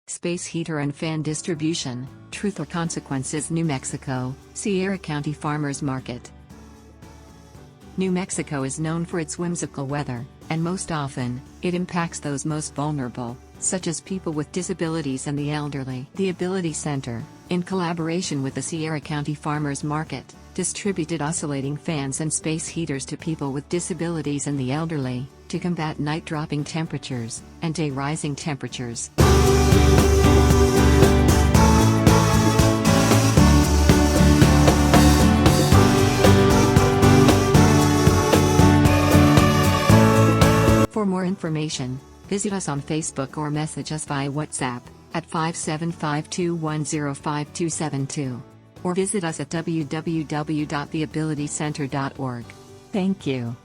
Space heater and fan distribution, Truth or Consequences. New Mexico, Sierra County Farmers Market. New Mexico is known for its whimsical weather, and most often, it impacts those most vulnerable, such as people with disabilities and the elderly. The Ability Center, in collaboration with the Sierra County Farmers Market, distributed oscillating fans and space heaters to people with disabilities and the elderly, to combat night-dropping temperatures and day-rising temperatures. For more information, visit us on Facebook or message us via WhatsApp at 575-210-5272, or visit us at www.theabilitycenter.org. Thank you.